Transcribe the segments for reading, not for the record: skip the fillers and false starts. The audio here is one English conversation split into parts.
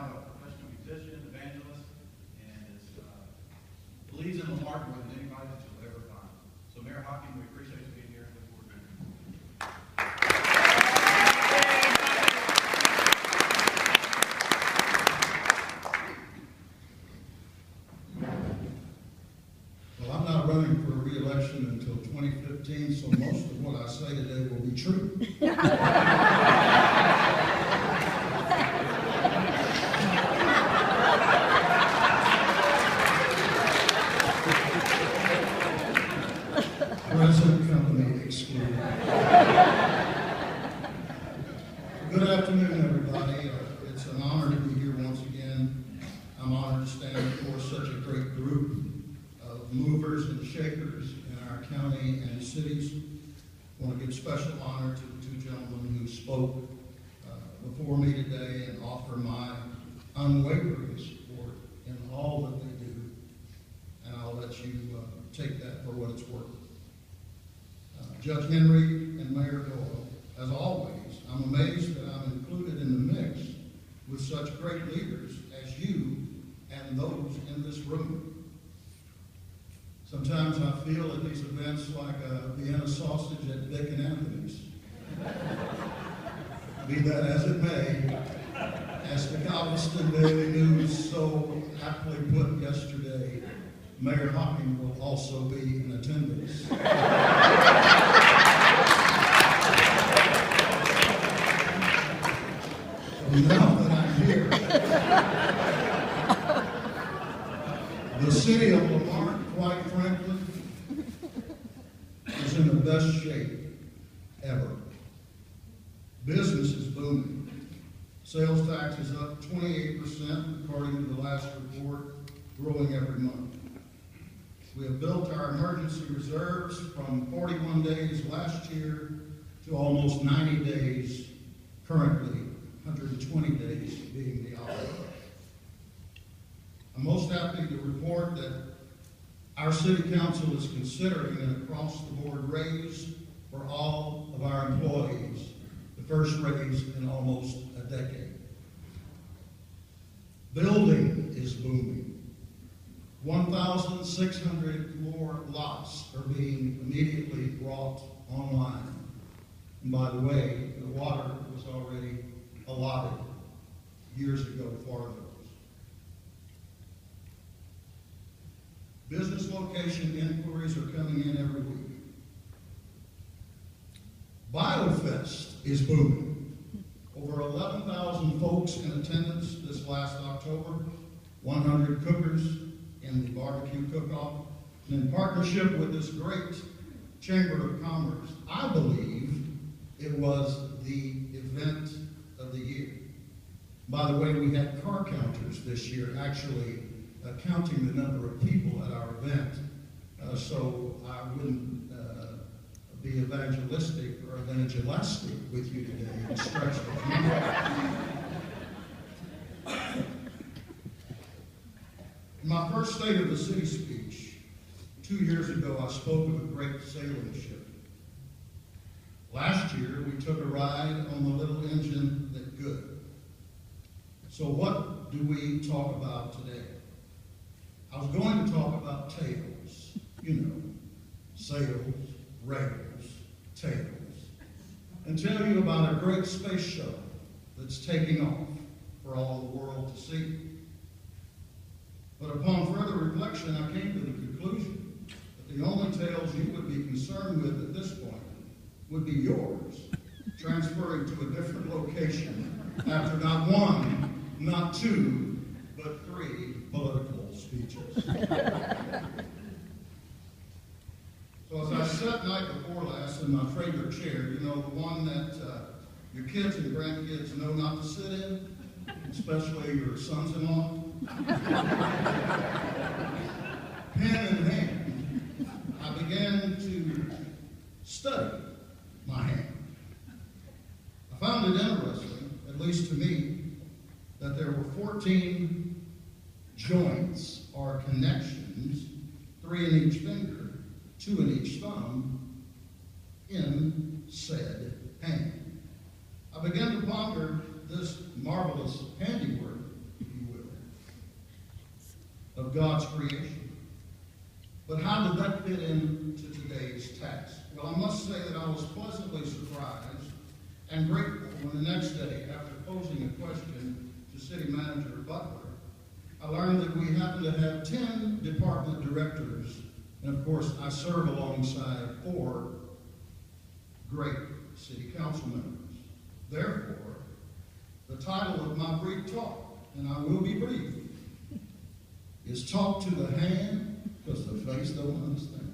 now a professional musician, evangelist, and believes in LaMarque more than anybody that you'll ever find. So Mayor Hocking, we appreciate you being here and look forward to it. Well, I'm not running for re-election until 2015, so most of what I say today will be true. Present company excluded. Good afternoon, everybody. It's an honor to be here once again. I'm honored to stand before such a great group of movers and shakers in our county and cities. I want to give special honor to the two gentlemen who spoke before me today and offer my unwavering support in all that they do. And I'll let you take that for what it's worth. Judge Henry and Mayor Doyle, as always, I'm amazed that I'm included in the mix with such great leaders as you and those in this room. Sometimes I feel at these events like a Vienna sausage at Dick and Anthony's. Be that as it may, as the Galveston Daily News so aptly put yesterday, Mayor Hocking will also be in attendance. So now that I'm here, the city of LaMarque, quite frankly, is in the best shape ever. Business is booming. Sales tax is up 28% according to the last report, growing every month. We have built our emergency reserves from 41 days last year to almost 90 days currently, 120 days being the operative. I'm most happy to report that our city council is considering an across-the-board raise for all of our employees, the first raise in almost a decade. Building is booming. 1,600 more lots are being immediately brought online. And by the way, the water was already allotted years ago for those. Business location inquiries are coming in every week. BioFest is booming. Over 11,000 folks in attendance this last October, 100 cookers in the barbecue cook-off. And in partnership with this great Chamber of Commerce, I believe it was the event of the year. By the way, we had car counters this year actually counting the number of people at our event. So I wouldn't be evangelistic or evangelistic with you today and stretch the In my first State of the City speech, 2 years ago, I spoke of a great sailing ship. Last year, we took a ride on the little engine that could. So what do we talk about today? I was going to talk about tails, you know, sails, rails, tails, and tell you about a great space shuttle that's taking off for all the world to see. But upon further reflection, I came to the conclusion that the only tails you would be concerned with at this point would be yours, transferring to a different location after not one, not two, but 3 political speeches. So as I sat night before last in my favorite chair, you know, the one that your kids and grandkids know not to sit in, especially your sons-in-law, pen in hand, I began to study my hand. I found it interesting, at least to me, that there were 14 joints or connections, 3 in each finger, 2 in each thumb, in said hand. I began to ponder this marvelous handiwork of God's creation. But how did that fit into today's text? Well, I must say that I was pleasantly surprised and grateful when the next day, after posing a question to City Manager Butler, I learned that we happen to have 10 department directors, and of course I serve alongside 4 great city council members. Therefore, the title of my brief talk, and I will be brief, is Talk to the Hand, because the face don't understand.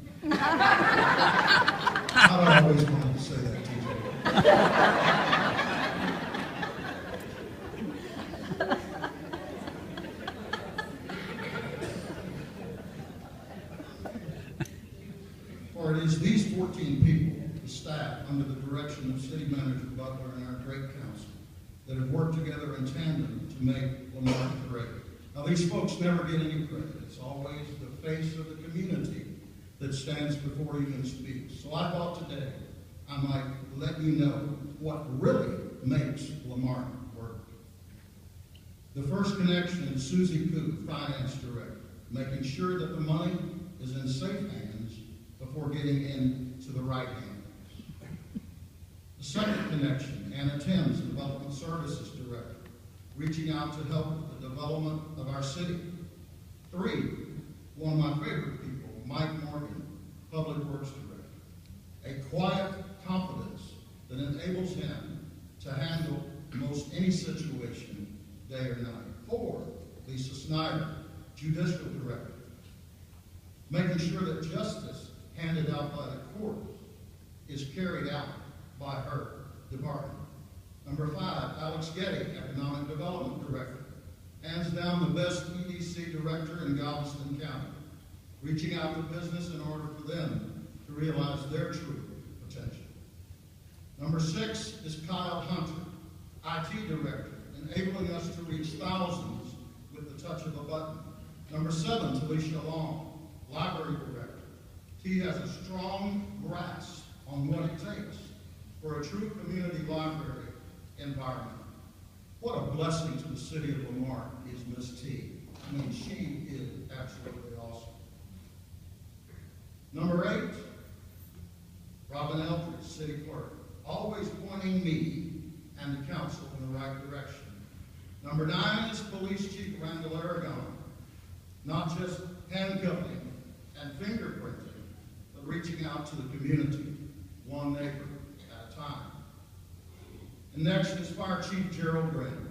I always wanted to say that, TJ. For it is these 14 people, the staff, under the direction of City Manager Butler and our great council, that have worked together in tandem to make LaMarque great. Now, these folks never get any credit. It's always the face of the community that stands before you and speaks. So I thought today I might let you know what really makes LaMarque work. The first connection is Susie Koo, Finance Director, making sure that the money is in safe hands before getting into the right hands. The second connection, Anna Timms, Development Services Director, reaching out to help with the development of our city. 3, one of my favorite people, Mike Morgan, Public Works Director. A quiet confidence that enables him to handle most any situation, day or night. 4, Lisa Snyder, Judicial Director, making sure that justice handed out by the court is carried out by her department. Number 5, Alex Getty, Economic Development Director, hands down the best EDC director in Galveston County, reaching out to business in order for them to realize their true potential. Number 6 is Kyle Hunter, IT Director, enabling us to reach thousands with the touch of a button. Number 7, Talisha Long, Library Director. He has a strong grasp on what it takes for a true community library environment. What a blessing to the city of LaMarque is Miss T. I mean, she is absolutely awesome. Number 8, Robin Eldridge, City Clerk, always pointing me and the council in the right direction. Number 9 is Police Chief Randall Aragon, not just handcuffing and fingerprinting, but reaching out to the community, one neighbor at a time. And next is Fire Chief Gerald Graham,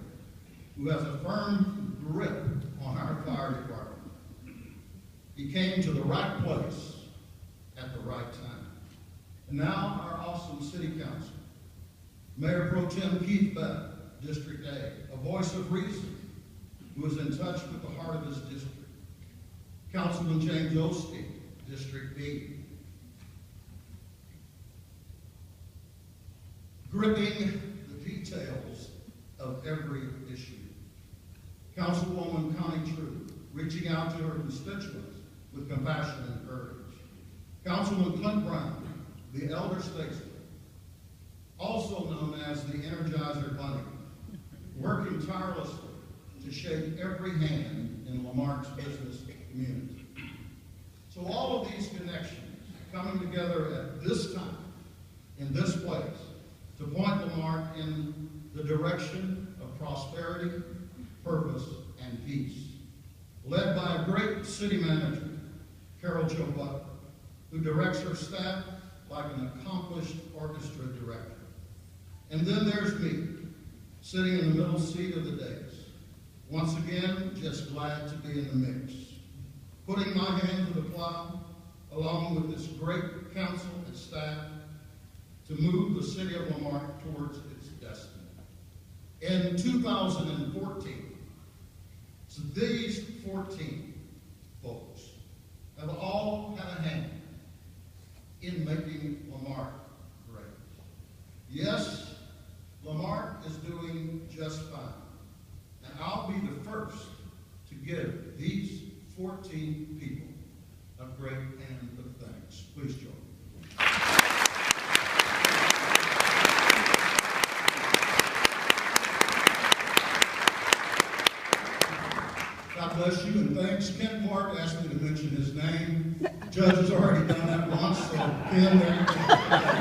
who has a firm grip on our fire department. He came to the right place at the right time. And now our awesome city council. Mayor Pro Tem Keith Beth, District A, a voice of reason, who is in touch with the heart of his district. Councilman James Osteen, District B. Gripping the details of every issue. Councilwoman Connie True, reaching out to her constituents with compassion and courage. Councilman Clint Brown, the elder statesman, also known as the Energizer Bunny, working tirelessly to shake every hand in LaMarque's business community. So all of these connections coming together at this time, in this place, to point LaMarque in the direction of prosperity, purpose, and peace. Led by a great city manager, Carol Jo Butler, who directs her staff like an accomplished orchestra director. And then there's me, sitting in the middle seat of the dais. Once again, just glad to be in the mix. Putting my hand to the plow, along with this great council and staff, to move the city of LaMarque towards its destiny. In 2014, so these 14 folks have all had a hand in making LaMarque great. Yes, LaMarque is doing just fine. And I'll be the first to give these 14 people a great hand of thanks. Please join me. God bless you, and thanks. Ken Clark asked me to mention his name. The judge has already done that once, so Ken, there you go.